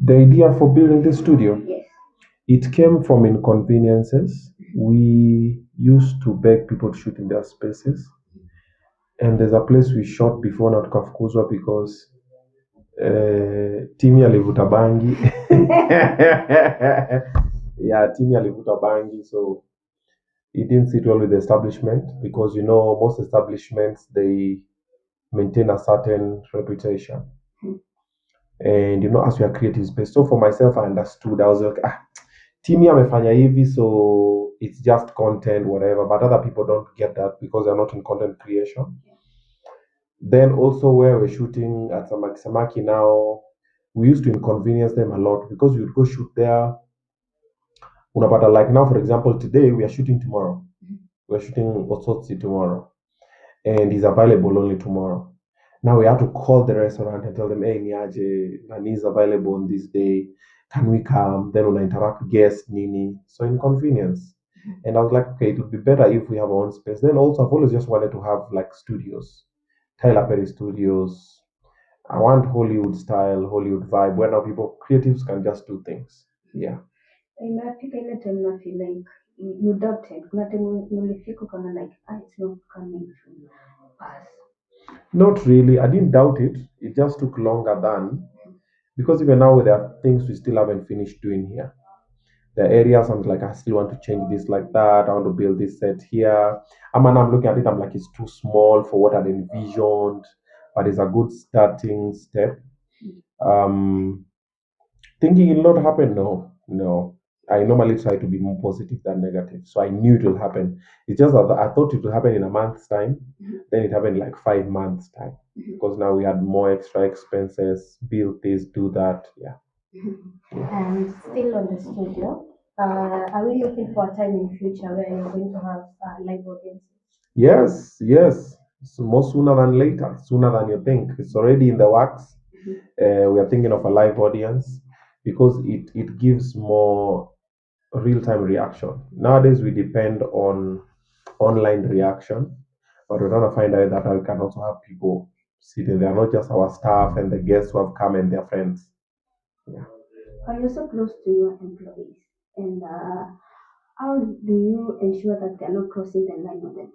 The idea for building the studio, Yes. it came from inconveniences. We used to beg people to shoot in their spaces, and there's a place we shot before na tukafukuzwa because Timmy alivuta bangi. Yeah, Timmy alivuta bangi, so it didn't sit well with the establishment because most establishments they maintain a certain reputation. And as we are creative space. So for myself, I understood. I was like, Timmy amefanya hivi, so it's just content, whatever. But other people don't get that because they're not in content creation. Then also where we're shooting at Samaki now, we used to inconvenience them a lot because we would go shoot there. Unapata, like now, for example, today we are shooting tomorrow. We're shooting Osotsi tomorrow. And he's available only tomorrow. Now we have to call the restaurant and tell them, hey, Niaje, Nani is available on this day. Can we come? Then when I interact guests, Nini. So inconvenience. And I was like, okay, it would be better if we have our own space. Then also I've always just wanted to have like studios. Tyler Perry Studios. I want Hollywood style, Hollywood vibe, where now people creatives can just do things. Yeah. Inafika ile time na feel like you doubted. Kuna time ulifika ukaona like it's not coming to pass. Not really. I didn't doubt it. It just took longer than because even now there are things we still haven't finished doing here. The areas I'm like, I still want to change this like that. I want to build this set here. I'm looking at it, I'm like, it's too small for what I'd envisioned, but it's a good starting step. Um, Thinking it'll not happen, no, no. I normally try to be more positive than negative. So I knew it will happen. It's just that I thought it would happen in a month's time. Then it happened like 5 months' time. Because now we had more extra expenses, build this, do that. Yeah. And still on the studio, are we looking for a time in future where you're going to have live audiences? Yes, yes. So more sooner than later, sooner than you think. It's already in the works. We are thinking of a live audience because it gives more real-time reaction. Nowadays we depend on online reaction, but we're trying to find out that we can also have people sitting there, not just our staff and the guests who have come and their friends. Yeah. Are you so close to your employees? And how do you ensure that they're not crossing the line on them?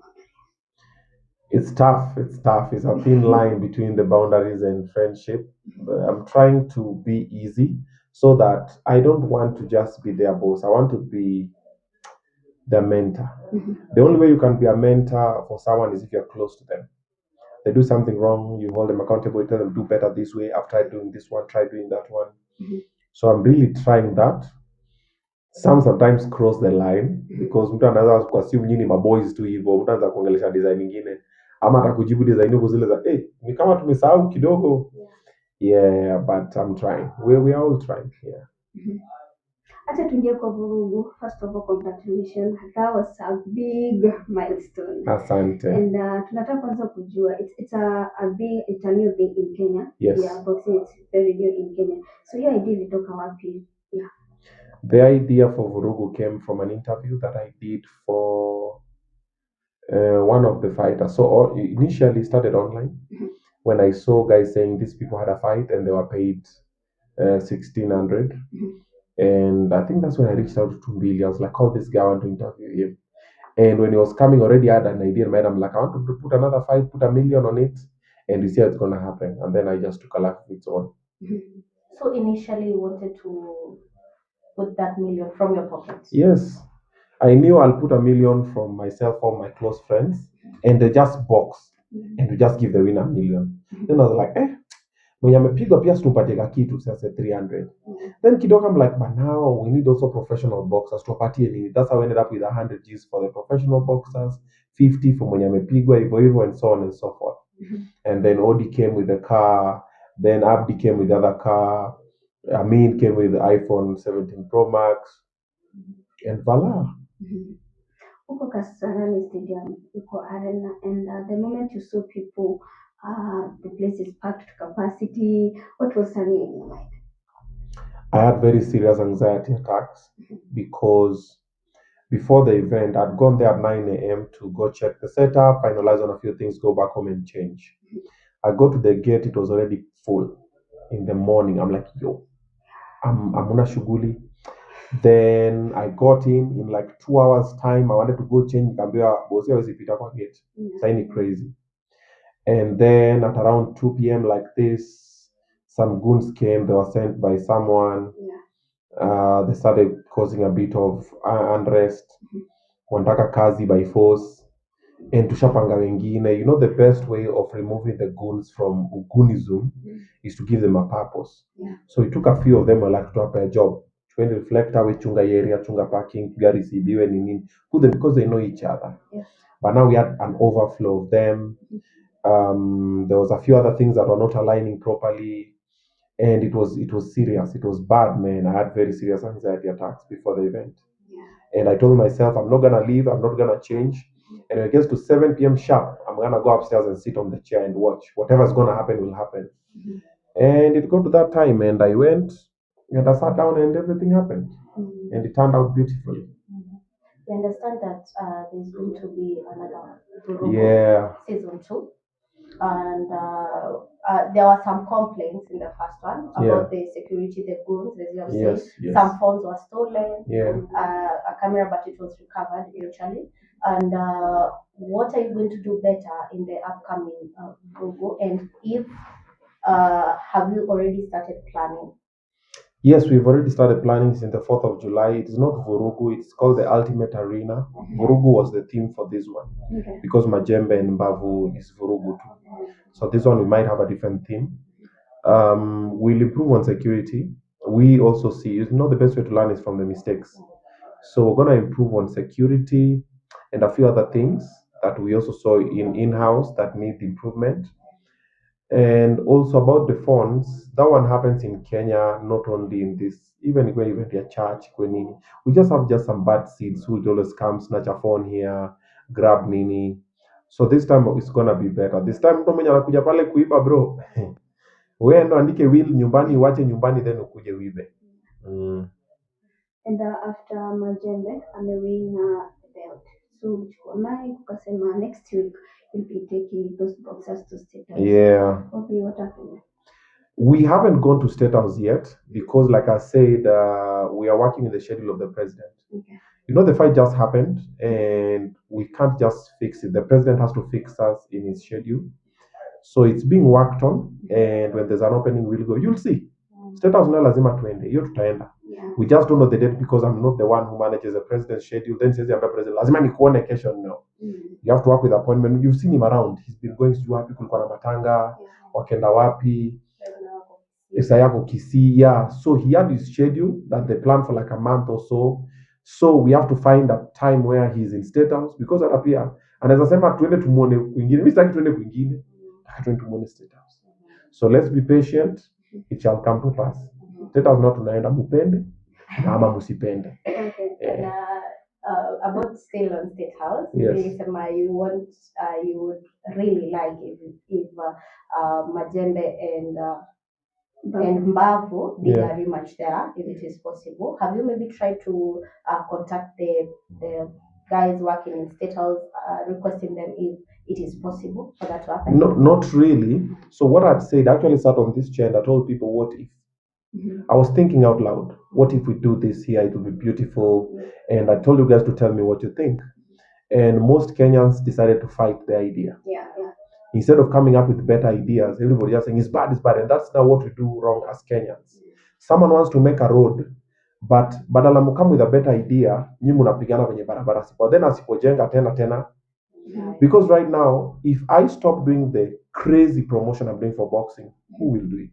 It's tough. It's tough. It's a thin line between the boundaries and friendship. But I'm trying to be easy so that I don't want to just be their boss. I want to be their mentor. The only way you can be a mentor for someone is if you're close to them. They do something wrong, you hold them accountable, you tell them do better this way. After doing this one, try doing that one. So I'm really trying that. Some sometimes cross the line because mtu anaweza kuassume nyinyi maboys tu hivyo, mtu anaweza kuongelesha design nyingine ama atakujibu design huko zile za ni kama tumesahau kidogo. Yeah, but I'm trying. We are all trying. Yeah. Acha tuingie kwa Vurugu. First of all, congratulations. That was a big milestone. Asante. And tunataka kwanza kujua it's a new thing in Kenya. Yes. Yeah, boxing it's very new in Kenya. So your idea ilitoka wapi? Yeah. The idea for Vurugu came from an interview that I did for one of the fighters. So initially started online when I saw guys saying these people had a fight and they were paid 1,600. And I think that's when I reached out to Tumbili. I was like, call this guy, I want to interview him. And when he was coming, already I had an idea in mind. I'm like, I want to put another fight, put 1 million on it, and we see how it's gonna happen. And then I just took a life of its own. So initially you wanted to put that million from your pocket? Yes. I knew I'll put 1 million from myself or my close friends, and they just box, and we just give the winner 1 million. Then I was like, mwenye amepigwa pia tumpatie ka kitu sasa 300. Then kidogo I'm like, but now we need also professional boxers tuwapatie nini. That's how I ended up with 100 G's for the professional boxers, 50 for mwenye amepigwa hivyo and so on and so forth. And then Odi came with the car, then Abdi came with the other car, Amin came with the iPhone 17 Pro Max, and voila. Uko Kasarani Stadium, uko Arena, and the moment you saw people, the place is packed to capacity. What was turning in your mind? I had very serious anxiety attacks because before the event, I'd gone there at 9 a.m. to go check the setup, finalize on a few things, go back home and change. I go to the gate, it was already full in the morning. I'm like, yo, amuna shughuli. Then I got in like 2 hours time. I wanted to go change, nikaambiwa bosi hawezi pita kwa gate. Sasa ni crazy. And then at around 2 p.m. like this, some goons came. They were sent by someone. They started causing a bit of unrest. Wanataka kazi by force. And tushapanga wengine. You know, the best way of removing the goons from goonism is to give them a purpose. So we took a few of them like to apply a job. When reflector, we chunga area, chunga parking, gari sibiwe nini. Put them because they know each other. But now we had an overflow of them. There was a few other things that were not aligning properly, and it was serious. It was bad, man. I had very serious anxiety attacks before the event, and I told myself I'm not gonna leave. I'm not gonna change. And when it gets to 7 p.m. sharp, I'm gonna go upstairs and sit on the chair and watch. Whatever's gonna happen will happen. And it got to that time, and I went and I sat down, and everything happened, and it turned out beautifully. We understand that there's going to be another Vurugu season 2. And there were some complaints in the first one about the security, the goons, as you have said. Some phones were stolen, a camera, but it was recovered eventually. And what are you going to do better in the upcoming Vurugu? And if have you already started planning? Yes, we've already started planning since the 4th of July. It is not Vurugu, it's called the Ultimate Arena. Vurugu was the theme for this one. Because Majembe and Mbavu is Vurugu too. So this one we might have a different theme. We'll improve on security. We also see, you know, the best way to learn is from the mistakes. So we're going to improve on security and a few other things that we also saw in-house that need improvement. And also about the phones, that one happens in Kenya, not only in this, even when you at church, when we just have just some bad seeds who would always come, snatch a phone here, grab nini. So this time it's gonna be better. This time mtu mwenye anakuja pale kuiba bro. Wewe ndo andike will nyumbani, uache nyumbani then ukuje uibe. And after Majembe amewin the belt. So Mike ukasema next week you'll be taking those boxers to State House. Okay, what happened? We haven't gone to State House yet because, like I said, we are working in the schedule of the president. You know, the fight just happened and we can't just fix it. The president has to fix us in his schedule. So it's being worked on, and when there's an opening, we'll go. You'll see. State House na lazima tuende. Hiyo tutaenda. We just don't know the date because I'm not the one who manages the president's schedule. Then says the president, lazima nikuone kesho. No. You have to work with appointment. You've seen him around. He's been going to wapi, kulikuwa na matanga, wakenda wapi, Isayako Kisii. So he had his schedule that they planned for like a month or so. So we have to find a time where he's in State House because atapia. Anaweza sema tuende tumuone kwingine. Mimi sitaki tuende kwingine. Tuende tumuone State House. So let's be patient. It shall come to pass. State House not tunaenda mupende ama musipende. Okay. About still on State House, you would really like if Majembe and Mbavu did a rematch there, if it is possible. Have you maybe tried to contact the guys working in State House, requesting them if it is possible for that to happen? No, not really. So what I'd said, I actually sat on this chair and I told people, what if? I was thinking out loud, what if we do this here? It will be beautiful. And I told you guys to tell me what you think. And most Kenyans decided to fight the idea. Instead of coming up with better ideas, everybody is saying it's bad. And that's not what we do wrong as Kenyans. Someone wants to make a road, but badala come with a better idea, nyi munapigana kwenye barabara sipo. Then asipojenga tena. Because right now, if I stop doing the crazy promotion I'm doing for boxing, who will do it?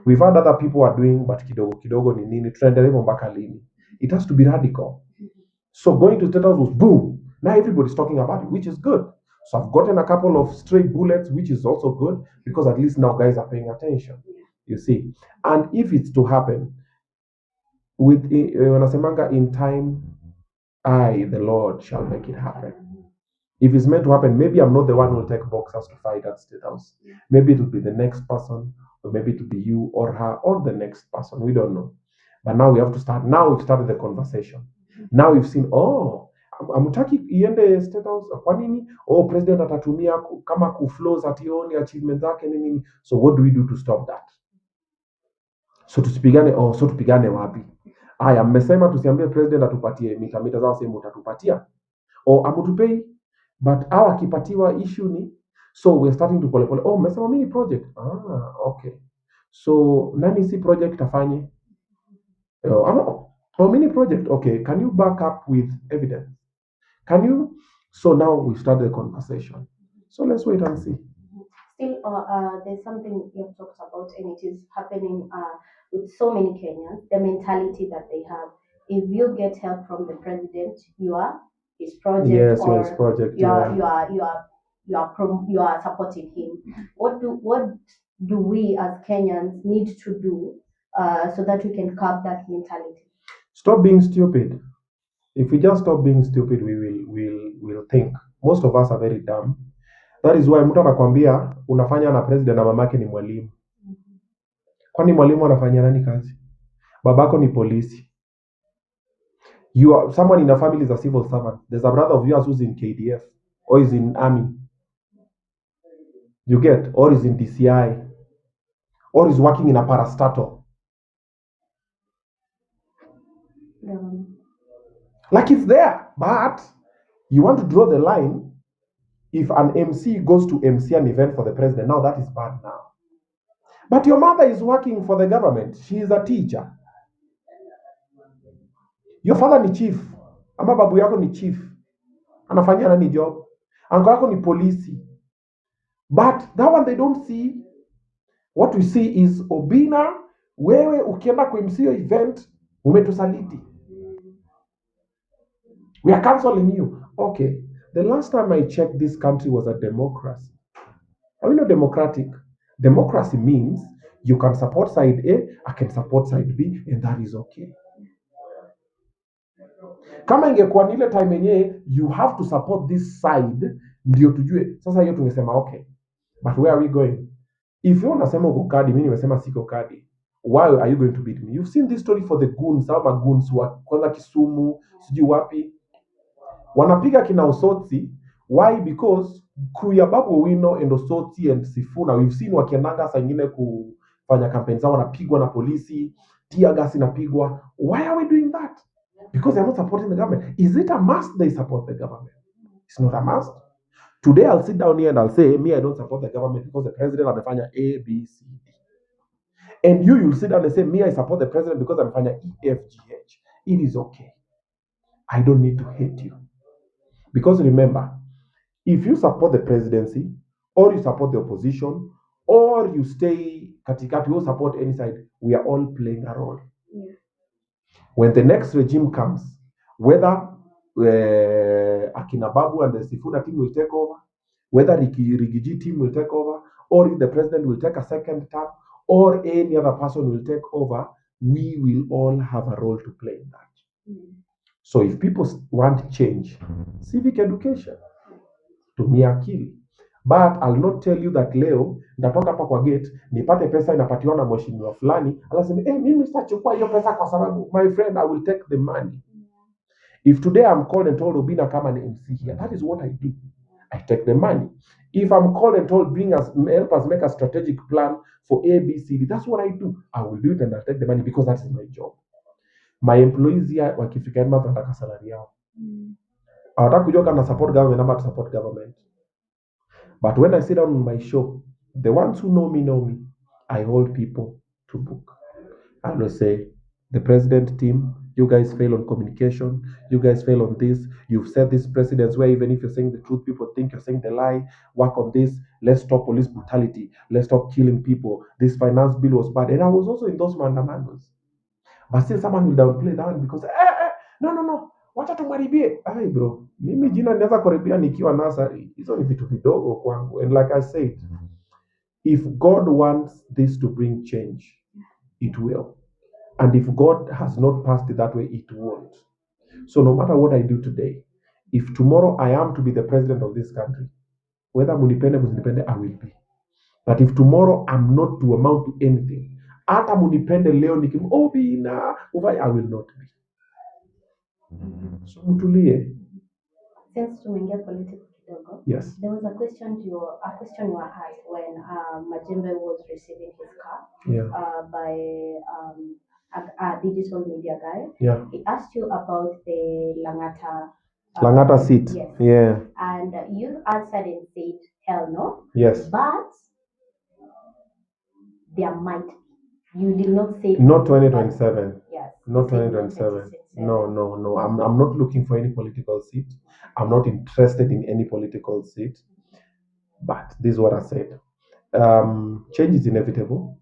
We've had other people are doing, but kidogo ni nini, tuendelee mpaka lini. It has to be radical. So going to State House was boom. Now everybody's talking about it, which is good. So I've gotten a couple of stray bullets, which is also good because at least now guys are paying attention. You see, and if it's to happen, with wanasemanga in time, I, the Lord, shall make it happen. If it's meant to happen, maybe I'm not the one who will take boxers to fight at State House. Maybe it will be the next person, or maybe it will be you or her or the next person. We don't know. But now we have to start. Now we've started the conversation. Now we've seen, amutaki iende State House. Kwa nini? President atatumia kama kuflows ationi achievements zake nini. So what do we do to stop that? So tupigane wapi? Haya, mmesema tusiambie president atupatie mita zao, sema utatupatia amutupei, but hawa akipatiwa issue ni so we're starting to pole. Mmesema mini project. Okay, so nani si project afanye mini project? Okay, can you back up with evidence? Can you? So now we start the conversation. So let's wait and see. Still, there's something you have talked about, and it is happening with so many Kenyans. The mentality that they have: if you get help from the president, you are his project, yes, or his project, you are supporting him. What do we as Kenyans need to do so that we can curb that mentality? Stop being stupid. If we just stop being stupid, we'll think. Most of us are very dumb. That is why mtu anakwambia unafanya na president na mamake ni mwalimu. Kwani mwalimu anafanya nani kazi? Babako ni polisi. You are someone in a family is a civil servant. There's a brother of yours who's in KDF or is in army. You get, or is in DCI, or is working in a parastatal. Like it's there, but you want to draw the line. If an MC goes to MC an event for the president, now that is bad now. But your mother is working for the government. She is a teacher. Your father ni chief. Ama babu yako ni chief. Anafanya nani job? Anko yako ni polisi. But that one they don't see. What we see is Obinna, wewe ukienda kwa MC event, umetusaliti. We are canceling you. Okay. The last time I checked, this country was a democracy. Are we not democratic? Democracy means you can support side A, I can support side B, and that is okay. Kama ingekuwa ni ile time yenyewe you have to support this side, ndio tujue. Sasa hiyo tungesema okay. But where are we going? If you unasema uko kadi, mimi nimesema siko kadi. Why are you going to beat me? You've seen this story for the goons, ama goons wa kwanza Kisumu, sijui wapi. Wanapiga kina Osotsi. Why? Because crew ya Babu Owino and Osotsi and Sifuna, we've seen wakiendanga saa ingine kufanya campaigns zao, wanapigwa na polisi, tear gas inapigwa. Why are we doing that? Because they're not supporting the government. Is it a must they support the government? It's not a must. Today I'll sit down here and I'll say, me, I don't support the government because the president amefanya A, B, C, D. And you'll sit down and say, me, I support the president because amefanya E, F, G, H. It is okay. I don't need to hate you. Because remember, if you support the presidency, or you support the opposition, or you stay katikati, you support any side, we are all playing a role. Yeah. When the next regime comes, whether Akina Babu and the Sifuna team will take over, whether Rigiji team will take over, or if the president will take a second term, or any other person will take over, we will all have a role to play in that. Mm. So if people want change, civic education, tumia akili. But I'll not tell you that leo nitatoka hapa kwa gate nipate pesa inapatiwa na mheshimiwa fulani, alasema mimi sitachukua hiyo pesa kwa sababu my friend, I will take the money. If today I'm called and told Obinna come an MC here, that is what I do. I take the money. If I'm called and told help us make a strategic plan for A, B, C, D, that's what I do. I will do it and I'll take the money because that is my job. My employees here wakifika month wanataka salary yao. Hawataka kujua kama support government ama to support government. But when I sit down on my show, the ones who know me, I hold people to book. I will say, the president team, you guys fail on communication, you guys fail on this, you've said this precedents where even if you're saying the truth, people think you're saying the lie, work on this, let's stop police brutality, let's stop killing people, this finance bill was bad. And I was also in those mandamandos. But still someone will downplay that one because, no, wacha tumharibie. Ai bro, mimi jina naweza kuharibia nikiwa nasari. Hizo ni vitu vidogo kwangu. And like I said, if God wants this to bring change, it will. And if God has not passed it that way, it won't. So no matter what I do today, if tomorrow I am to be the president of this country, whether munipende musinipende, I will be. But if tomorrow I'm not to amount to anything, hata munipende leo nikim Obinna, I will not be. So mtulie. Since tumeingia politics Yes. There was a question you were asked when Majembe was receiving his car by a digital media guy. Yeah. He asked you about the Langata seat. Yes. Yeah. And you answered and said, hell no. Yes. But there might be. You did not say not 2027. Yes. Not 2027. No. I'm not looking for any political seat. I'm not interested in any political seat. But this is what I said. Change is inevitable.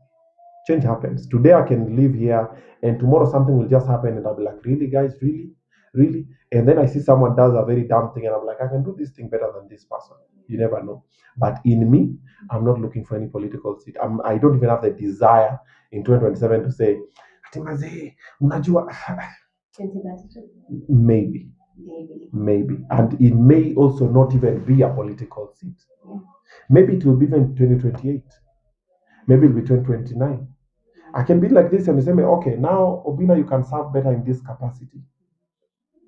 Change happens. Today I can live here, and tomorrow something will just happen, and I'll be like, really, guys, really? And then I see someone does a very dumb thing, and I'm like, I can do this thing better than this person. You never know. But in me, I'm not looking for any political seat. I don't even have the desire in 2027 to say, unajua, maybe. And it may also not even be a political seat. Yeah. Maybe it will be even 2028. Maybe it'll be 2029. I can be like this and you say, okay, now Obinna, you can serve better in this capacity.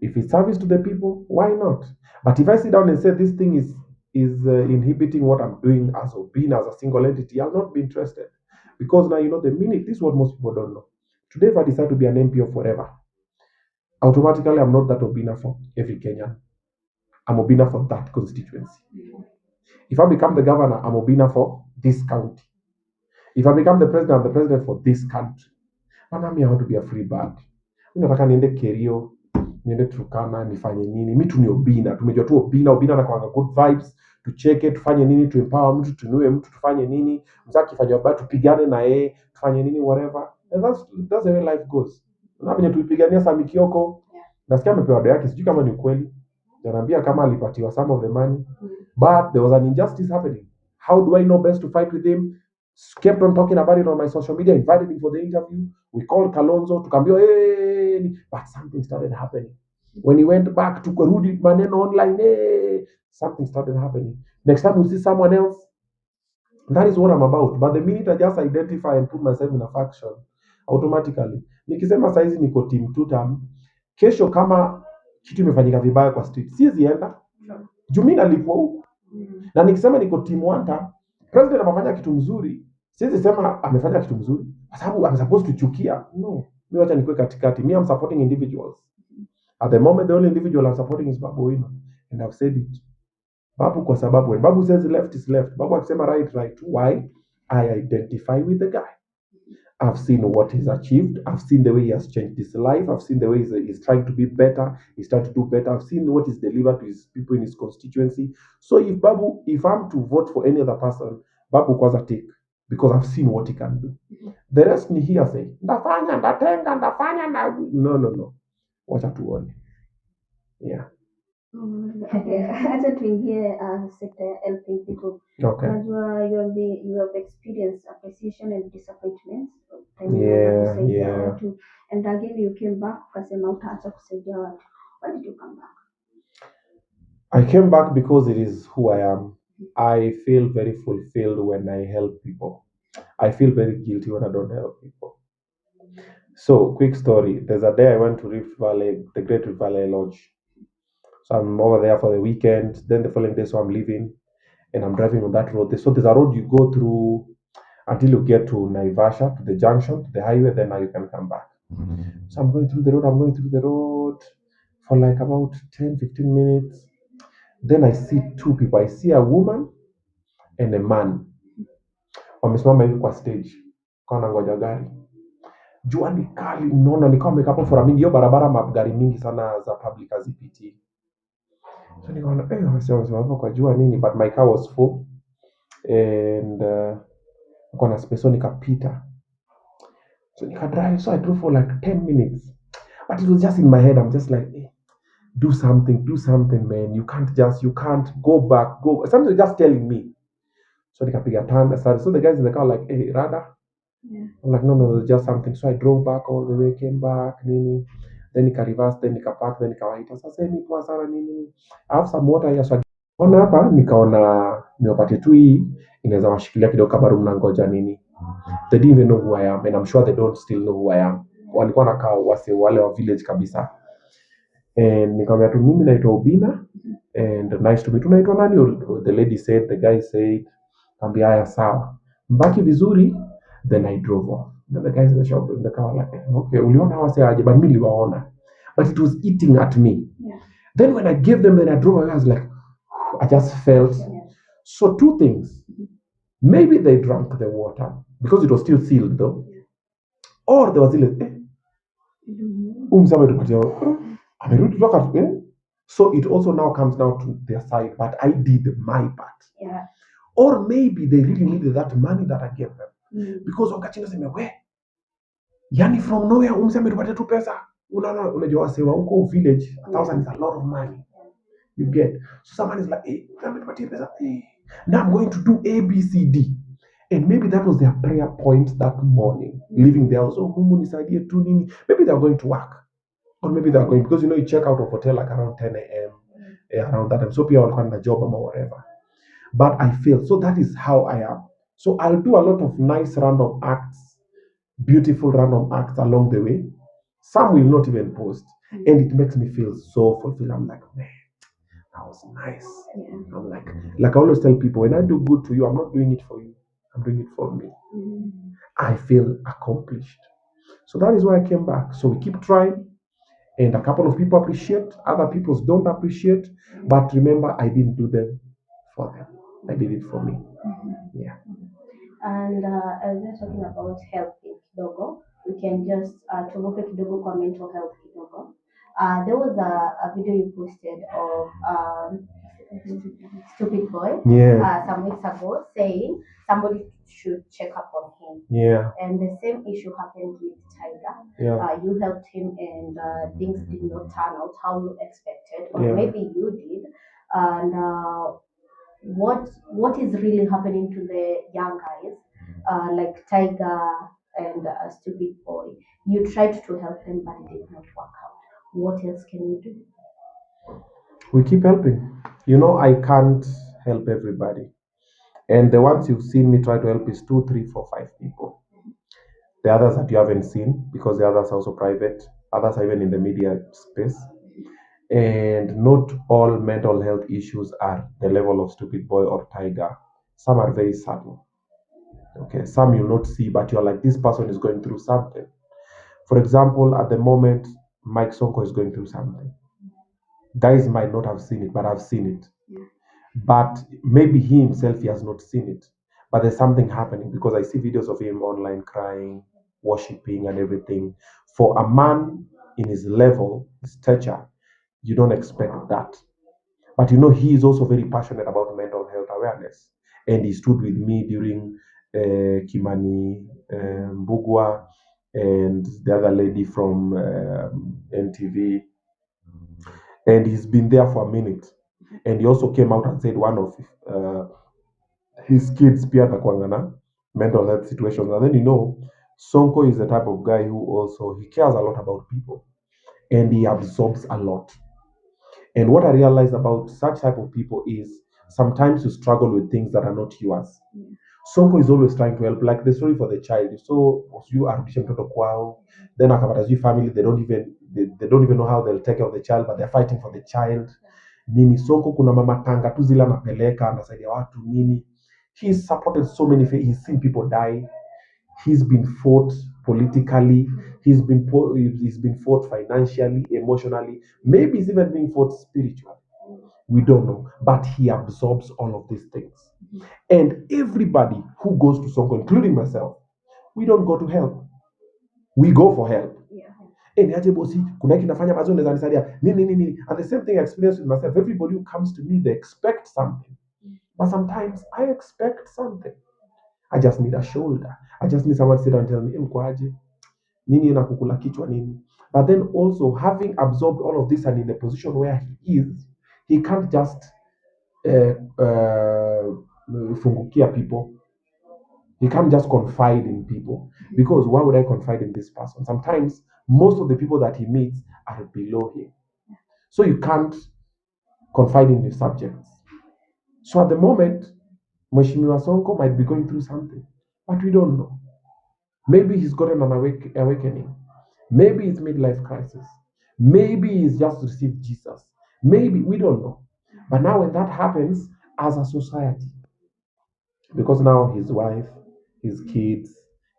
If it's service to the people, why not? But if I sit down and say this thing is inhibiting what I'm doing as Obinna, as a single entity, I'll not be interested. Because now, the minute, this is what most people don't know. Today, if I decide to be an MP of forever, automatically I'm not that Obinna for every Kenyan. I'm Obinna for that constituency. If I become the governor, I'm Obinna for this county. If I become the president, I'm the president for this country. But I want to be a free bird. Mimi nataka niende Kerio, niende Turkana, nifanye nini? Mimi tu ni Obinna, tumejua tu Obinna anakuanga good vibes, tucheke, tufanye nini, tu empower mtu, tunue mtu, tufanye nini, mzaki kifanya bad, tupigane na yeye, tufanye nini, whatever. And that's the way life goes. Na venye tulipigania Sami Kioko, nasikia amepewa dada yake, sijui kama ni kweli. Janaambia kama alipatiwa some of the money, but there was an injustice happening. How do I know best to fight with him? Kept on talking about it on my social media, invited him for the interview. We called Kalonzo to come here, but something started happening. When he went back to Kurudi Maneno online, something started happening. Next time we see someone else, that is what I'm about. But the minute I just identify and put myself in a faction, automatically, nikisema saizi niko team 2 term, kesho kama kitu imefanyika vibaya kwa street, siwezi enda. Juu mimi nalipwa huko. Na nikisema niko team 1 term, president amefanya kitu mzuri, siwezi sema amefanya kitu mzuri kwa sababu I'm supposed to chukia. No, mimi wacha nikuwe katikati. Me, I'm supporting individuals. At the moment the only individual I'm supporting is Babu Owino, and I've said it. Babu kwa sababu when Babu says left is left, Babu akisema right. Why? I identify with the guy. I've seen what he's achieved. I've seen the way he has changed his life. I've seen the way he's trying to be better. He's trying to do better. I've seen what he's delivered to his people in his constituency. So if I'm to vote for any other person, Babu kwanza take, because I've seen what he can do. The rest ni hearsay. Ndafanya, ndatenga, ndafanya, no. Wacha tuone. Yeah. Okay. Acha tuingie sekta ya helping people. Okay. Najua you have experienced appreciation and disappointments. Yeah. Watu. And again you came back ukasema utaacha kusaidia watu. Why did you come back? I came back because it is who I am. I feel very fulfilled when I help people. I feel very guilty when I don't help people. So, quick story. There's a day I went to Rift Valley, the Great Rift Valley Lodge. So I'm over there for the weekend. Then the following day, so I'm leaving, and I'm driving on that road. So there's a road you go through until you get to Naivasha, to the junction, to the highway. Then now you can come back. So I'm going through the road for like about 10-15 minutes. Then I see 2 people. I see a woman and a man. Wamesimama hivi kwa stage. Kwa nangoja gari. Jua ni kali, naona nikawa wameka for a minute. Hiyo barabara magari mingi sana za public hazipiti. So nikaona wamesimama kwa jua nini, but my car was full and kuna space, so nikapita. So nikadrive, so I drove for like 10 minutes. But it was just in my head. I'm just like, hey, do something, man. You can't go back. Something just telling me. So nikapiga turn. So the guys in the car were like, hey, Rada. Yeah. I'm like, no, it's just something. So I drove back all the way, came back, nini. Then nika reverse, then nika park, then nikawaita. Sasa ni poa sana nini. I have some water here. So ona hapa nikaona niwapate tu hii inaweza washikilia kidogo kama room na ngoja nini. They didn't even know who I am, and I'm sure they don't still know who I am. Walikuwa nakaa wale wa village kabisa. And nikamwambia tu mimi naitwa Obinna and nice to meet you. Unaitwa nani? The lady said, the guy said, kaambia haya sawa. Mbaki vizuri. Then I drove off. Then the guys in the shop in the car were like, okay, uliona wase aje? But mimi niliwaona. But it was eating at me. Yeah. Then when I gave them, then I drove away, I was like, I just felt. So two things. Maybe they drank the water because it was still sealed though. Or there was so it also now comes down to their side, but I did my part. Yeah. Or maybe they really needed that money that I gave them. Because wakachinda sema we, yani from nowhere ametupatia tu pesa. Unajua wasewa huko village, 1,000 is a lot of money. You get. So someone is like, hey, ametupatia pesa. Hey, now I'm going to do A, B, C, D. And maybe that was their prayer point that morning. Leaving there, so maybe they're going to work. Or maybe they're going, because you check out of hotel like around 10 a.m. Around that time. So people are on a job or whatever. But I feel, so that is how I am. So I'll do a lot of nice random acts, beautiful random acts along the way. Some will not even post. And it makes me feel so fulfilled. I'm like, man, that was nice. Yeah. I'm like I always tell people, when I do good to you, I'm not doing it for you. I'm doing it for me. I feel accomplished. So that is why I came back. So we keep trying. And a couple of people appreciate, other people don't appreciate. But remember, I didn't do them for them. I did it for me. Yeah. And as we're talking about helping kidogo, we can just tuvuke kidogo kwa mental health kidogo. There was a video you posted of stupid boy some weeks ago saying somebody should check up on him. Yeah. And the same issue happened with Tiger. Yeah. You helped him and things did not turn out how you expected, or maybe you did. And what is really happening to the young guys like Tiger and Stupid Boy? You tried to help them, but it did not work out. What else can you do? We keep helping. I can't help everybody. And the ones you've seen me try to help is 2, 3, 4, 5 people. The others that you haven't seen, because the others are also private. Others are even in the media space. And not all mental health issues are the level of Stupid Boy or Tiger. Some are very subtle. Okay, some you'll not see, but you're like, this person is going through something. For example, at the moment, Mike Sonko is going through something. Guys might not have seen it, but I've seen it. But maybe he himself, he has not seen it. But there's something happening because I see videos of him online crying, worshiping, and everything. For a man in his level, his stature, you don't expect that. But he is also very passionate about mental health awareness. And he stood with me during Kimani Mbugua and the other lady from NTV. And he's been there for a minute. And he also came out and said one of his kids pia atakuanga mental health situations. And then Sonko is the type of guy who also, he cares a lot about people. And he absorbs a lot. And what I realized about such type of people is sometimes you struggle with things that are not yours. Sonko is always trying to help, like the story for the child. So you arudishe mtoto kwao, then akapata family, they don't even know how they'll take care of the child, but they're fighting for the child. Nini Sonko kuna mama tanga tu zile anapeleka anasaidia watu nini. He's supported so many, he's seen people die. He's been fought politically. He's been fought financially, emotionally. Maybe he's even being fought spiritually. We don't know. But he absorbs all of these things. And everybody who goes to Sonko, including myself, we don't go to help. We go for help. And the same thing I experienced with myself. Everybody who comes to me, they expect something. But sometimes I expect something. I just need a shoulder. I just need someone to sit and tell me, mkwaje, nini inakukula kichwa nini. But then also, having absorbed all of this and in the position where he is, he can't just fungukia people. He can't just confide in people. Because why would I confide in this person? Sometimes, most of the people that he meets are below him. So you can't confide in your subjects. So at the moment, Mheshimiwa Sonko might be going through something, but we don't know. Maybe he's gotten an awakening. Maybe it's midlife crisis. Maybe he's just received Jesus. Maybe, we don't know. But now when that happens as a society, because now his wife, his kids,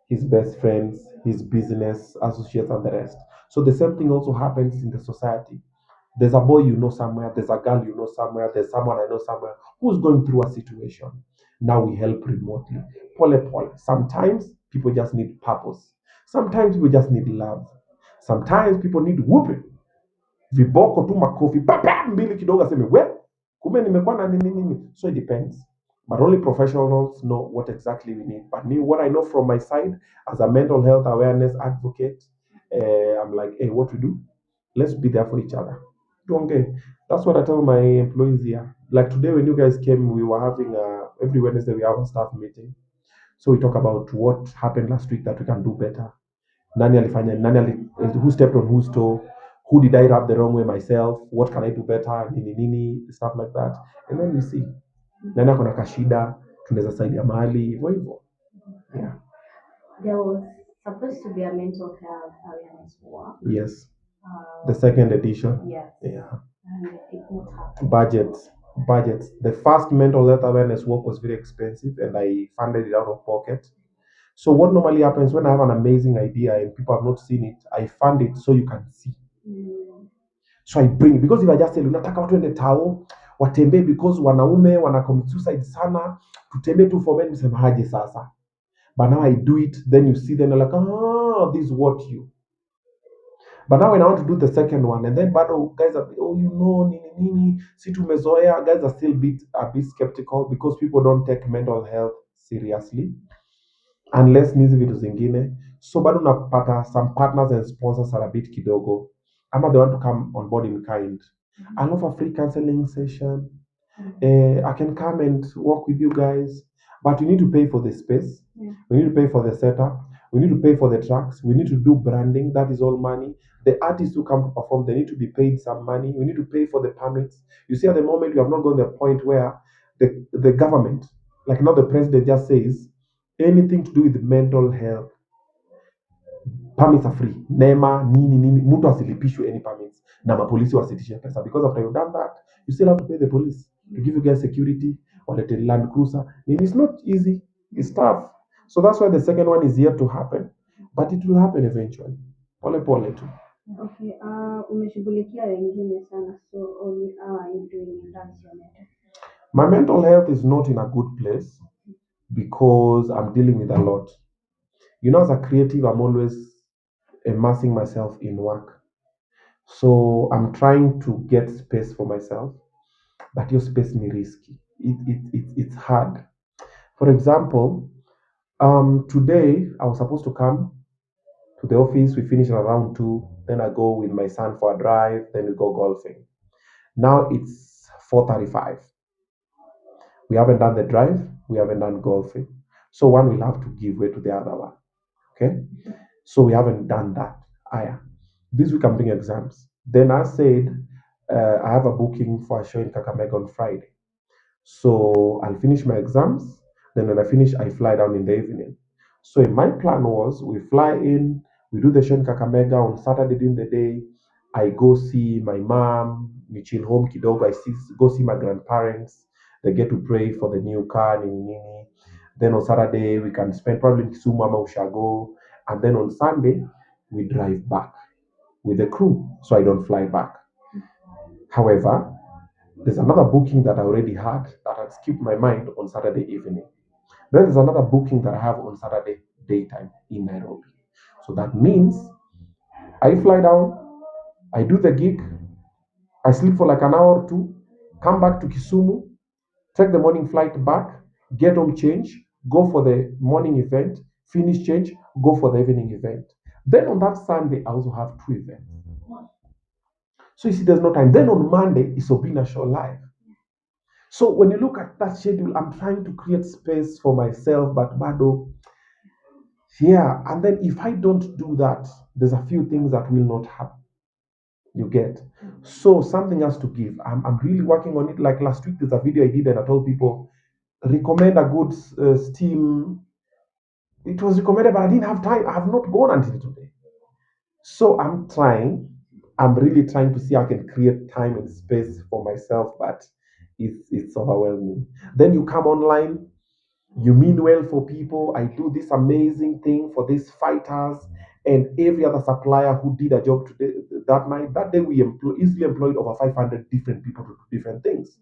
his best friends, his business associates, and the rest. So the same thing also happens in the society. There's a boy you know somewhere, there's a girl you know somewhere, there's someone I know somewhere who's going through a situation. Now we help remotely. Pole pole. Sometimes people just need purpose. Sometimes people just need love. Sometimes people need whooping. Viboko tu makofi papa mbili kidogo aseme we kumbe nimekuwa na nini nini. So it depends. But only professionals know what exactly we need. But me, what I know from my side as a mental health awareness advocate, I'm like, hey, what we do? Let's be there for each other. Okay. That's what I tell my employees here. Like today, when you guys came, we were having every Wednesday we have a staff meeting. So we talk about what happened last week that we can do better. Nani alifanya, who stepped on whose toe, who did I rub the wrong way myself, what can I do better, nini nini, stuff like that. And then we see nani ako na kashida, tunaweza saidia mahali hivyo hivyo. Yeah. There was supposed to be a mental health awareness walk. Yes. The second edition. Yes. Yeah. And it did not happen. Budgets. The first mental health awareness walk was very expensive, and I funded it out of pocket. So what normally happens when I have an amazing idea and people have not seen it, I fund it so you can see. So I bring, because if I just tell you nataka watu ende tao watembee because wanaume wana commit suicide sana, tutembee tu for men, nisema haje sasa. But now I do it, then you see them like, this is what you. But now when I want to do the second one, and then bado guys are, nini, si tumezoea, guys are still a bit skeptical because people don't take mental health seriously unless nizi vitu zingine. So bado napata some partners and sponsors are a bit kidogo, ama they want to come on board in kind. I love a free counseling session. I can come and work with you guys, but you need to pay for the space. We need to pay for the setup. We need to pay for the tracks. We need to do branding. That is all money. The artists who come to perform, they need to be paid some money. We need to pay for the permits. You see, at the moment, we have not gone to the point where the government, like now the president just says, anything to do with mental health, permits are free. NEMA, nini, mtu asilipishwe any permits. Na mapolisi wasitishe pesa. Because after you've done that, you still have to pay the police to give you guys security, walete land cruiser. And it's not easy. It's tough. So that's why the second one is yet to happen. But it will happen eventually. Pole pole too. Okay, umeshughulikia wengine sana, so how are you doing in that matter? My mental health is not in a good place because I'm dealing with a lot. You know, as a creative, I'm always immersing myself in work. So I'm trying to get space for myself, but your space is risky. It's hard. For example, today I was supposed to come to the office. We finish around 2. Then I go with my son for a drive. Then we go golfing. Now it's 4:35. We haven't done the drive. We haven't done golfing. So one will have to give way to the other one. Okay. So we haven't done that. This week I'm doing exams. Then I said I have a booking for a show in Kakamega on Friday. So I'll finish my exams. Then when I finish, I fly down in the evening. So my plan was we fly in, we do the show in Kakamega on Saturday during the day. I go see my mom, we chill home kidogo. Go see my grandparents. They get to pray for the new car, nini. Then on Saturday we can spend probably in Kisumu ama Ushago, and then on Sunday we drive back with the crew, so I don't fly back. However, there's another booking that I already had that had skipped my mind on Saturday evening. Then there's another booking that I have on Saturday daytime in Nairobi. So that means I fly down, I do the gig, I sleep for like an hour or two, come back to Kisumu, take the morning flight back, get home, change, go for the morning event, finish change, go for the evening event. Then on that Sunday, I also have 2 events. So you see, there's no time. Then on Monday, it's Obinna show live. So when you look at that schedule, I'm trying to create space for myself, but bado, yeah. And then if I don't do that, there's a few things that will not happen. You get? So something has to give. I'm really working on it. Like last week, there's a video I did and I told people, recommend a good Steam. It was recommended, but I didn't have time. I have not gone until today. So I'm trying. I'm really trying to see how I can create time and space for myself, but it's overwhelming. Then you come online, you mean well for people. I do this amazing thing for these fighters and every other supplier who did a job today, that day we easily employed over 500 different people to do different things.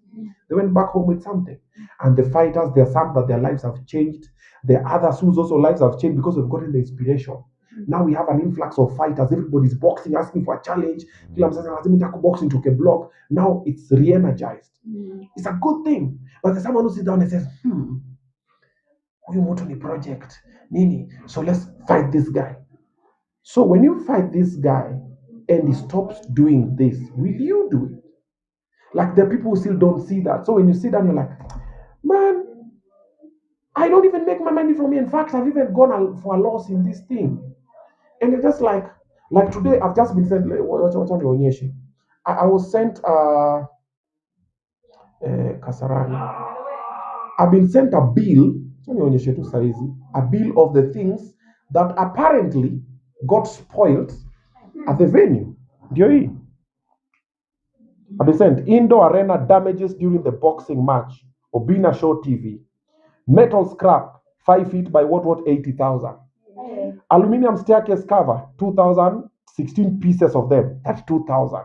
They went back home with something. And the fighters, there are some that their lives have changed. There are others whose also lives have changed because we've gotten the inspiration. Now we have an influx of fighters. Everybody's boxing, asking for a challenge. Kila msasa lazima nitaka boxing to a block. Now it's re-energized. It's a good thing. But there's someone who sits down and says, huyu mtu ni project nini, so let's fight this guy. So when you fight this guy and he stops doing this, will you do it? Like the people who still don't see that. So when you sit down, you're like, man, I don't even make my money from it. In fact, I've even gone for a loss in this thing. And you're just like today, I've just been sent, I was sent Kasarani. I've been sent a bill, a bill of the things that apparently got spoiled at the venue. I've been sent indoor arena damages during the boxing match. Obinna show TV. Metal scrap 5 feet by what 80,000. Aluminium staircase cover 2,016 pieces of them. That's 2,000.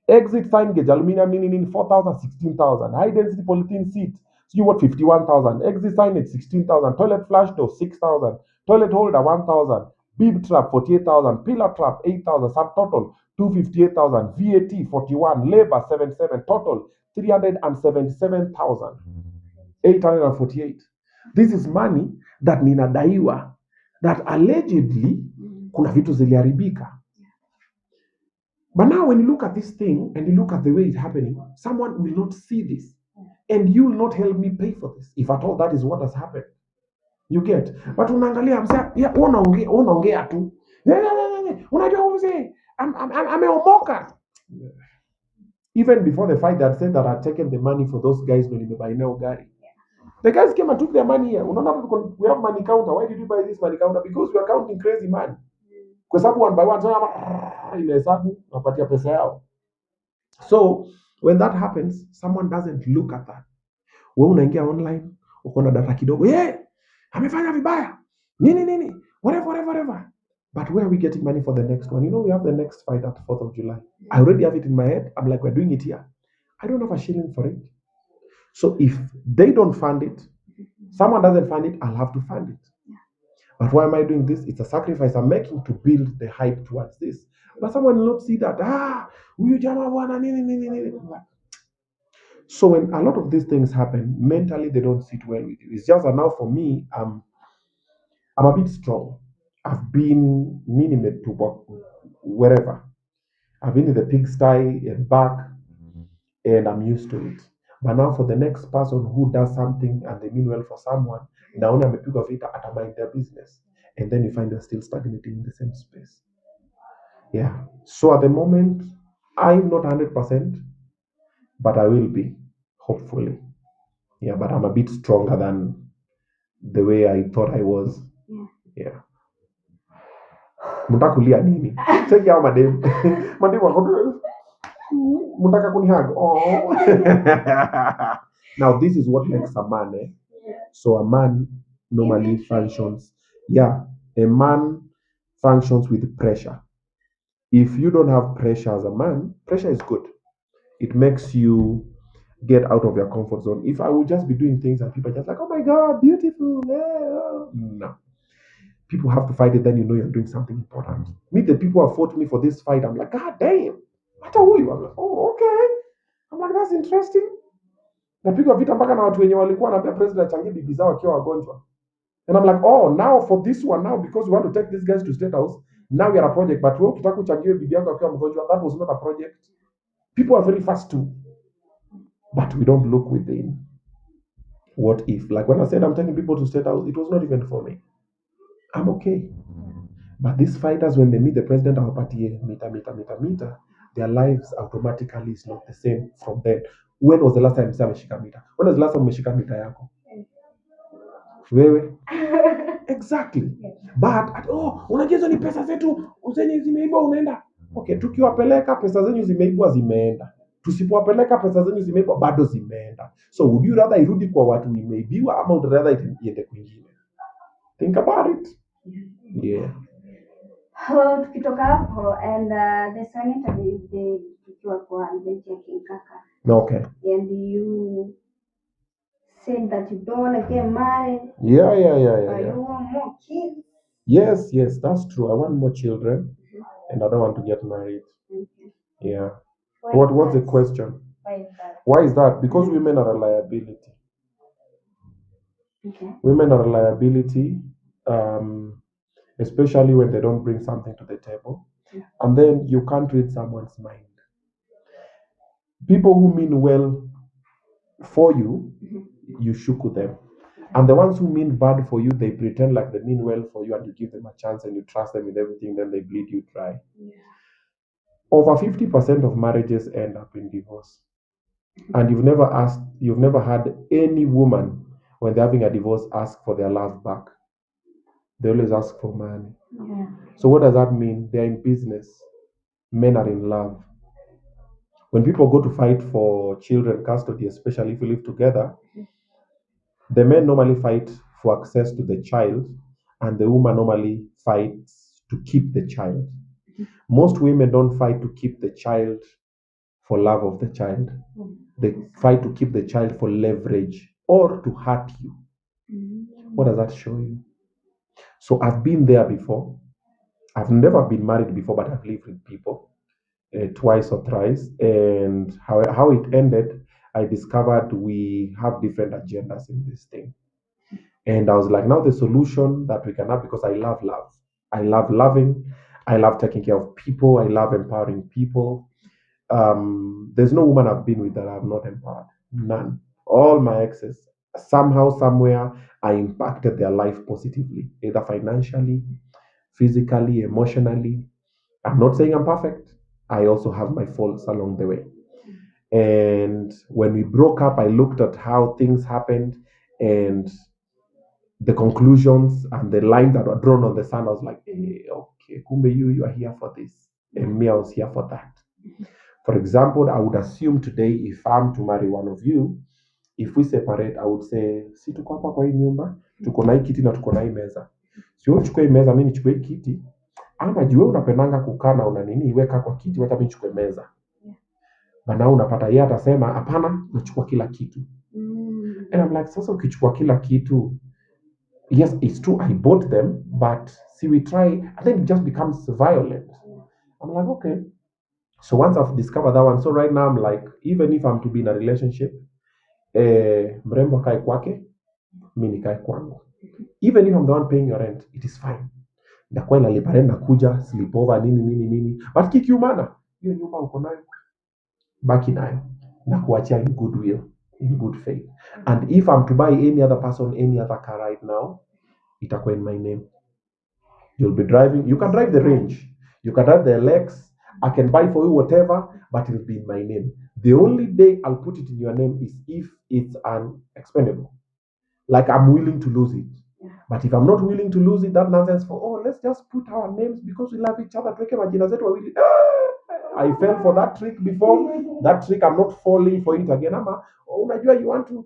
Exit sign gauge aluminium in 4,000, 16,000. High density polythene seat. So you what 51,000. Exit signage 16,000. Toilet flush door 6,000. Toilet holder 1,000. Bib trap 48,000. Pillar trap 8,000. Subtotal 258,000. VAT 41. Labor 77. Total 377,848. This is money that ninadaiwa that allegedly kuna vitu ziliharibika. But now when you look at this thing and you look at the way it's happening, someone will not see this. And you will not help me pay for this. If at all that is what has happened. You get? But unaangalia msea, yeah, unaongea tu. Unajua mzee, ameomoka. Even before the fight, they had said that I had taken the money for those guys when you buy now gari. The guys came and took their money here. We have money counter. Why did you buy this money counter? Because we are counting crazy money. Kwa sababu one by one ile hesabu napatia pesa yao. So when that happens, someone doesn't look at that. Wewe unaingia online, uko na data kidogo. Amefanya vibaya. Nini. Whatever. But where are we getting money for the next one? We have the next fight at 4th of July. I already have it in my head. I'm like, we're doing it here. I don't have a shilling for it. So if they don't fund it, someone doesn't fund it, I'll have to fund it. But why am I doing this? It's a sacrifice I'm making to build the hype towards this. But someone will not see that. Huyu jamaa bwana nini. So when a lot of these things happen, mentally they don't sit well with you. It's just that now for me, I'm a bit strong. I've been minimate to work wherever. I've been in the pigsty and back, and I'm used to it. But now for the next person who does something and they mean well for someone, now I'm a pig of it at mind their business. And then you find they're still stagnating in the same space. Yeah. So at the moment, I'm not 100%, but I will be, hopefully. Yeah, but I'm a bit stronger than the way I thought I was. Yeah. Mutaka kulia nini? Check out madem. Madem wako mutaka kunihag. Oh. Now this is what makes a man. So a man normally functions. Yeah, a man functions with pressure. If you don't have pressure as a man, pressure is good. It makes you get out of your comfort zone. If I would just be doing things and people are just like, oh my God, beautiful. No. People have to fight it, then you're doing something important. Meet the people who have fought me for this fight. I'm like, God damn. What are you? I'm like, oh, okay. I'm like, that's interesting. Napigwa vita mpaka na watu wenye walikuwa wanaambia president achangie bibi zao wakiwa wagonjwa. And I'm like, oh, now for this one now, because we want to take these guys to State House, now we are a project. But wewe ukitaka kuchangia bibi yako akiwa mgonjwa, that was not a project. People are very fast too. But we don't look within. What if? Like when I said I'm taking people to State House, it was not even for me. I'm okay. But these fighters, when they meet the president of a party, meter, their lives automatically is not the same from then. When was the last time you ameshika meter? When was the last time umeshika meter yako? Wewe? Exactly. But unajua ni pesa zetu, usenye zimeiba unaenda. Okay, tukiwapeleka pesa zenyu zimeibwa zimeenda. Tusipowapeleka pesa zenyu zimeibwa bado zimeenda. So would you rather irudi kwa watu imeibiwa ama would rather iende kwingine? Think about it. Yeah. Tukitoka hapo and the sanitary tukiwa kwa event ya Kaka. Okay. And you said that you don't want to get married. Yeah. You want more kids. Yes, that's true. I want more children, and I don't want to get married. Yeah. What's the question? Why is that? Because women are a liability. Okay. Women are a liability, especially when they don't bring something to the table. And then you can't read someone's mind. People who mean well for you, you shook with them. And the ones who mean bad for you, they pretend like they mean well for you and you give them a chance and you trust them with everything, then they bleed you dry. Yeah. Over 50% of marriages end up in divorce. And you've never had any woman, when they're having a divorce, ask for their love back. They always ask for money. Yeah. So what does that mean? They're in business. Men are in love. When people go to fight for children custody, especially if you live together, the men normally fight for access to the child, and the woman normally fights to keep the child. Most women don't fight to keep the child for love of the child. They fight to keep the child for leverage or to hurt you. What does that show you? So I've been there before. I've never been married before, but I've lived with people twice or thrice. And how it ended, I discovered we have different agendas in this thing. And I was like, now the solution that we can have, because I love love. I love loving. I love taking care of people. I love empowering people. There's no woman I've been with that I've not empowered. None. All my exes, somehow, somewhere, I impacted their life positively, either financially, physically, emotionally. I'm not saying I'm perfect. I also have my faults along the way. And when we broke up, I looked at how things happened and the conclusions and the lines that were drawn on the sand. I was like, okay, kumbe you are here for this. And me, I was here for that. For example, I would assume today, if I'm to marry one of you, if we separate, I would say, si tuko hapa kwa hii nyumba, tuko na hii kiti na tuko na hii meza. Sio uchukue meza, mimi nichukue kiti. Ama jua unapendanga kukaa na una nini, weka kwa kiti, wacha mimi nichukue meza. Bana unapata yeye atasema, hapana, nachukua kila kitu. And I'm like, sasa ukichukua kila kitu, yes, it's true, I bought them, but see, we try, and then it just becomes violent. I'm like, okay. So once I've discovered that one, so right now I'm like, even if I'm to be in a relationship, mrembo akae kwake, mimi nikae kwangu. Even if I'm the one paying your rent, it is fine. Ndakuwa nalipa rent, nakuja, sleepover, nini. But kikiumana, hiyo nyumba uko nayo, baki nayo. Nakuachia in goodwill, in good faith. And if I'm to buy any other person, any other car right now, itakuwa in my name. You'll be driving, you can drive the Range, you can drive the LX, I can buy for you whatever, but it'll be in my name. The only day I'll put it in your name is if it's expendable. Like I'm willing to lose it. But if I'm not willing to lose it, that nonsense for, let's just put our names because we love each other. I fell for that trick before. That trick, I'm not falling for it again. Unajua, you want to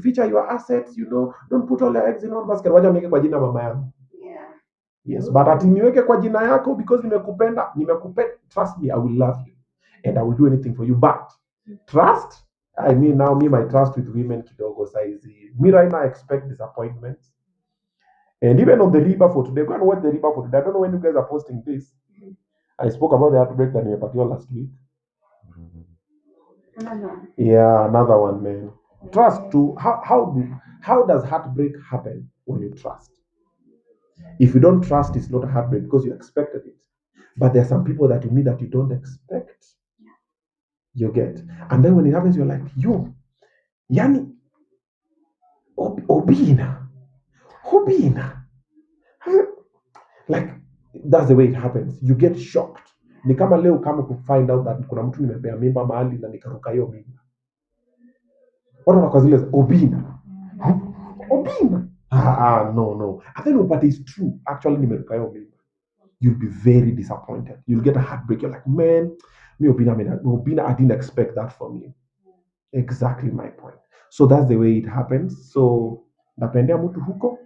feature your assets, don't put all your eggs in one basket. Wacha niweke kwa jina mama yangu. Yes, but ati niweke kwa jina yako because nimekupenda, trust me, I will love you and I will do anything for you. But trust, I mean, now my trust with women kidogo saizi. Me right now I expect disappointments. And even on the river for today, go and watch the river for today. I don't know when you guys are posting this. I spoke about the heartbreak that nimepatiwa last week. Another one, man. Trust too. How does heartbreak happen when you trust? If you don't trust, it's not a heartbreak because you expected it. But there are some people that you meet that you don't expect. You get. And then when it happens, you're like, yo, yani, Obinna. Like, that's the way it happens. You get shocked. Ni kama leo kama find out that kuna mtu nimepea mimba mahali na nikaruka hiyo mimba. Watu wanakuwa zile Obinna. No. And then upate is true. Actually nimeruka hiyo mimba. you'll be very disappointed. You'll get a heartbreak. You're like, man, Obinna, I didn't expect that from you. Exactly my point. So that's the way it happens. So napendea mtu huko,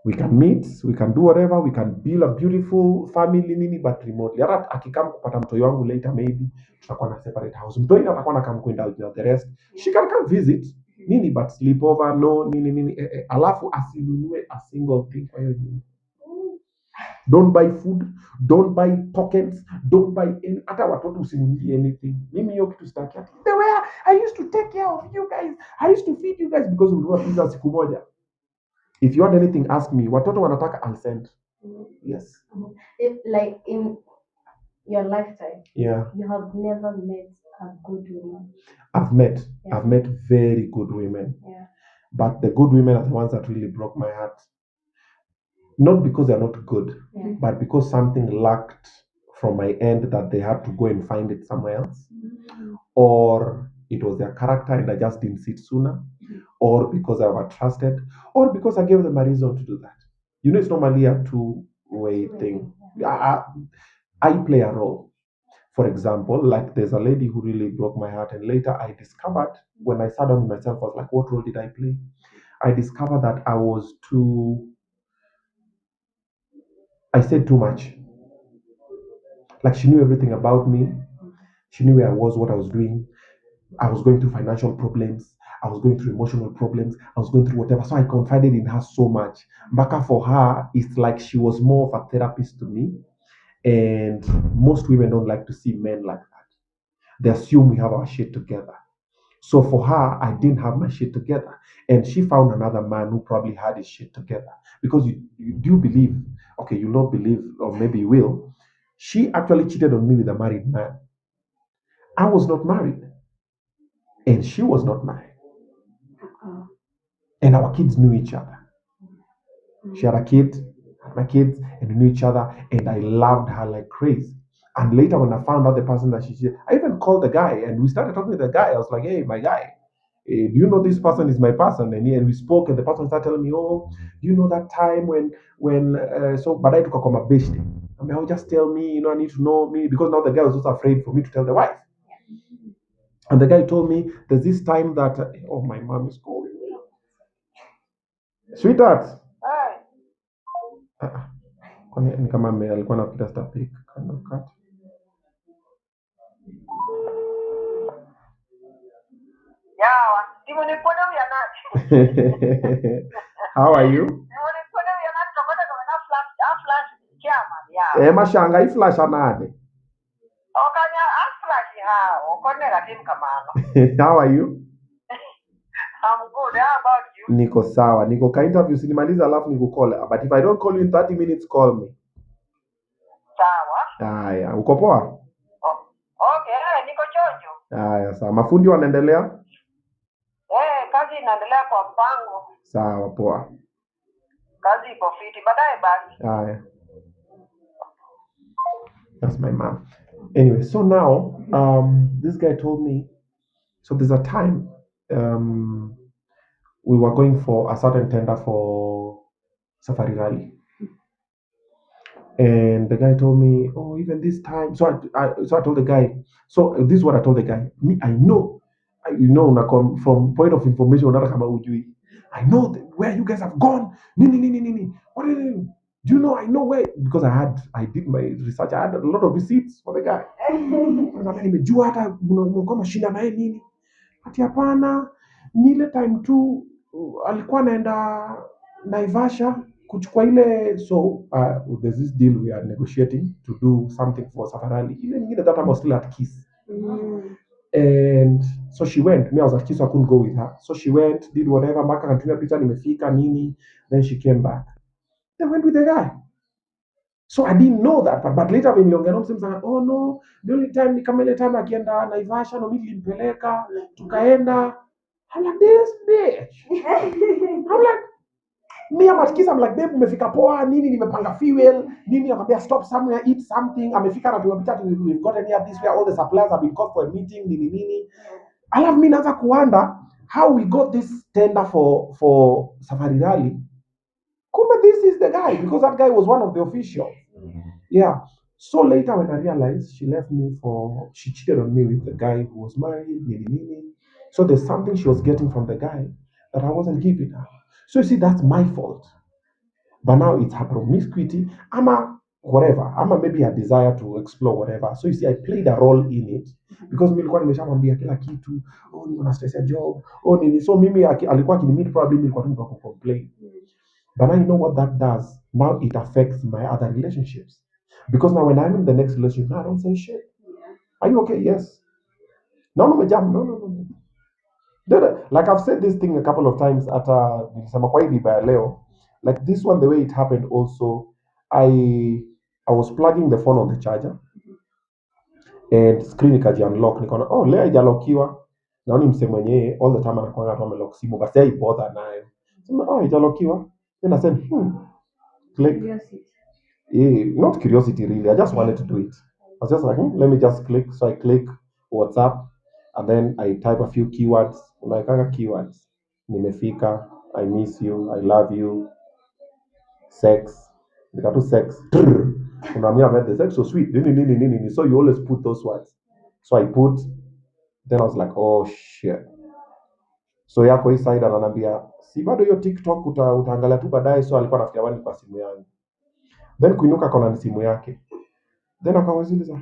we can meet, we can do whatever, we can build a beautiful family nini, but remotely. Hata akikam kupata mtoi wangu later, maybe tutakuwa na separate house. Mtoi atakuwa na come kwenda the rest. She can come visit nini, but sleep over no nini. Alafu asinunue a single thing kwa hiyo nyumba. Don't buy food, don't buy tokens, don't buy any, hata watoto usinunulie anything. Mimi hiyo kitu sitaki. The way I used to take care of you guys, I used to feed you guys because we were pizza siku moja. If you want anything, ask me. Watoto wanataka, I'll send. Yes. If like in your lifetime, yeah, you have never met a good woman. I've met very good women. Yeah. But the good women are the ones that really broke my heart. Not because they're not good, but because something lacked from my end that they had to go and find it somewhere else. Or it was their character and I just didn't see it sooner. Or because I was trusted. Or because I gave them a reason to do that. You know, it's normally a two-way thing. I play a role. For example, like there's a lady who really broke my heart, and later I discovered, when I sat down with myself, I was like, what role did I play? I discovered that I said too much. Like she knew everything about me. She knew where I was, what I was doing. I was going through financial problems. I was going through emotional problems. I was going through whatever. So I confided in her so much. Baka for her, it's like she was more of a therapist to me. And most women don't like to see men like that. They assume we have our shit together. So for her, I didn't have my shit together. And she found another man who probably had his shit together. Because you do believe, okay, you don't believe, or maybe you will. She actually cheated on me with a married man. I was not married. And she was not married. And our kids knew each other. She had a kid, my kids, and we knew each other. And I loved her like crazy. And later when I found out the person that she did, I even called the guy and we started talking to the guy. I was like, hey, my guy, do you know this person is my person? And we spoke and the person started telling me, oh, you know that time when but I took a coma based. I mean, just tell me, I need to know me, because now the guy was also afraid for me to tell the wife. And the guy told me, there's this time that, oh, my mom is calling me. Sweetheart. Ni kama alikuwa nafikiri stapik kind of cut. How are you? Mashanga iflash anade. How are you? I'm good. How about you? Niko sawa. Niko ka interview sinimaliza alafu niko call. But if I don't call you in 30 minutes, call me. Sawa. Haya, uko poa? Okay, niko chonjo. Haya, sawa. Mafundi wanaendelea? Kazi inaendelea kwa mpango. Sawa, poa. Kazi iko fiti. Baadaye basi. Haya. That's my mom. Anyway, so now this guy told me, so there's a time we were going for a certain tender for Safari Rally. And the guy told me, oh, even this time. So I told the guy, so this is what I told the guy. Me, I know, from point of information, I know where you guys have gone. Nini. What did you do? You know, I know where, because I did my research. I had a lot of receipts for the guy. Nimejua hata mkoma shinda naye nini. Ati hapana, nile time tu alikuwa naenda Naivasha kuchukua ile, so there's this deal we are negotiating to do something for Safarali. Ile nyingine that I was still at Kiss. And so she went. Me, I was at Kiss, so I couldn't go with her. So she went, did whatever, Maka kantumia picha nimefika nini. Then she came back. They went with the guy. So I didn't know that, but later when niliongea nao msema, oh no, the only time ni kama ile time akienda Naivasha no mimi nilimpeleka, tukaenda. I'm like, this bitch. I'm like, me at Kiss, I'm like, babe, umefika poa nini, nimepanga fuel nini, akamwambia stop somewhere, eat something. Amefika na tuwapita, we've gotten here this where all the suppliers have been called for a meeting nini. I love me naanza kuwonder how we got this tender for Safari Rally. Kumbe this is the guy, because that guy was one of the officials. Yeah. So later when I realized she cheated on me with the guy who was married, nini nini. So there's something she was getting from the guy that I wasn't giving her. So you see, that's my fault. But now it's her promiscuity. I'm a maybe a desire to explore whatever. So you see, I played a role in it because mimi nilikuwa nimeshamwambia kila kitu. Oh, niko na stress ya job. Oh, nini. So mimi alikuwa akinimit probably mimi nilikuwa tu ndo complain. But now you know what that does? Now it affects my other relationships. Because now when I'm in the next relationship, now I don't say shit. Are you okay? Yes. No, no, jam. No, no, no, no. Like I've said this thing a couple of times at nilisema kwa hii riba ya leo. Like this one, the way it happened also, I was plugging the phone on the charger and screen ikaji unlock. Nikaona, oh, leo haijalokiwa. Naoni mse mwenyewe all the time anakuwa tu amelock simu, but say bother nayo. Sema, oh, haijalokiwa. Then I said, click. Curiosity. Not curiosity really. I just wanted to do it. I was just like, let me just click. So I click WhatsApp and then I type a few keywords. Unaekanga keywords. Nimefika, I miss you, I love you, sex. Nikatu sex. Unaambia about the sex so sweet. Nini. So you always put those words. So I put, then I was like, oh shit. So yako hii side ananiambia, si bado hiyo TikTok utaangalia tu baadaye. So alikuwa anafikiria wani kwa simu yangu. Then kuinuka kona ni simu yake. Then akawaziuliza,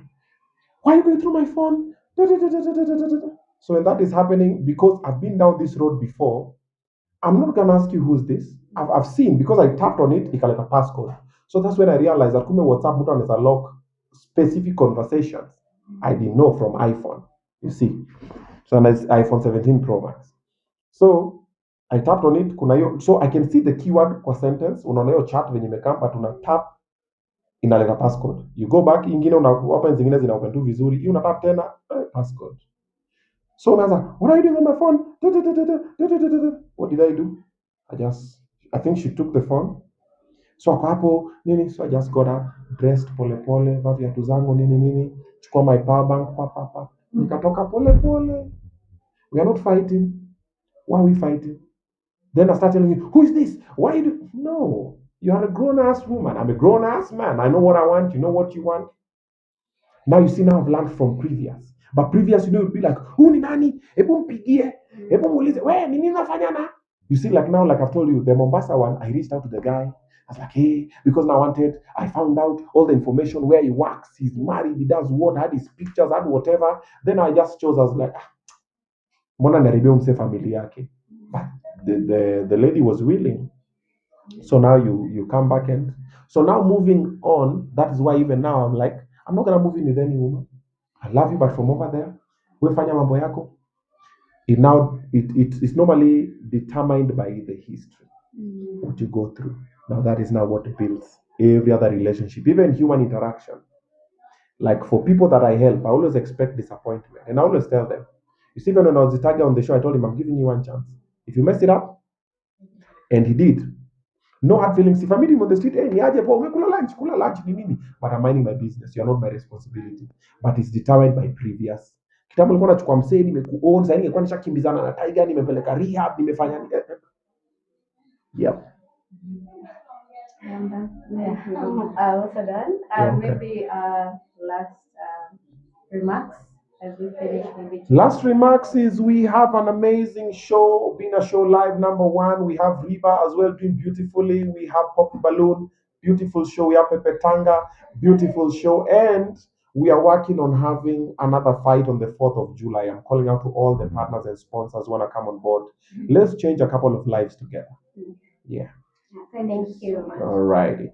why are you going through my phone? So when that is happening, because I've been down this road before, I'm not gonna ask you who's this. I've seen because I tapped on it, ikaleta passcode. So that's when I realized that kumbe WhatsApp mtu anaweza lock specific conversations. I didn't know from iPhone. You see. So and it's iPhone 17 Pro Max. So I tapped on it, kuna hiyo, so I can see the keyword kwa sentence, unaona hiyo chat venye imekam, but una tap inaleta passcode. You go back, ingine una open zingine zina open tu vizuri, hii una tap tena passcode. So unaanza, what are you doing on my phone? What did I do? I think she took the phone. So ako hapo nini, so I just got up, dressed pole pole, vaa viatu zangu nini, chukua my power bank pa. Nikatoka pole pole. We are not fighting. Why are we fighting? Then I start telling you, who is this? Why you? No, you are a grown-ass woman. I'm a grown-ass man. I know what I want. You know what you want. Now you see, now I've learned from previous. But previous, you'd be like, who ni nani? Hebu mpigie. Hebu muulize, we, ni nini unafanya na? You see, like now, like I've told you, the Mombasa one, I reached out to the guy. I was like, hey, because I found out all the information where he works. He's married, he does what, had his pictures, had whatever. Then I just chose, I was like, mbona naribia mse family yake. But the lady was willing. So now you come back and so now moving on, that is why even now I'm like, I'm not gonna move in with any woman. I love you, but from over there, we fanya mambo yako. It's normally determined by the history, what you go through. Now that is now what builds every other relationship, even human interaction. Like for people that I help, I always expect disappointment. And I always tell them, you see, when I was the target on the show, I told him, I'm giving you one chance. If you mess it up, and he did, no hard feelings. If I meet him on the street, hey, niaje po, kula lunch, ni nini? But I'm minding my business. You're not my responsibility. But it's determined by previous. Kitambo nilikuwa nachukua msee, nimekuona, sasa ningekuwa nishakimbizana na Tiger, nimepeleka rehab, nimefanya nini? Yep. Also done. Okay. Maybe last remarks as we finish. Maybe Last remarks is we have an amazing show, Obinna Show Live #1. We have Reba as well doing beautifully. We have Pop Balloon, beautiful show. We have Pepe Tanga, beautiful show. And we are working on having another fight on the 4th of July. I'm calling out to all the partners and sponsors who want to come on board. Let's change a couple of lives together. Yeah. thank you. All righty.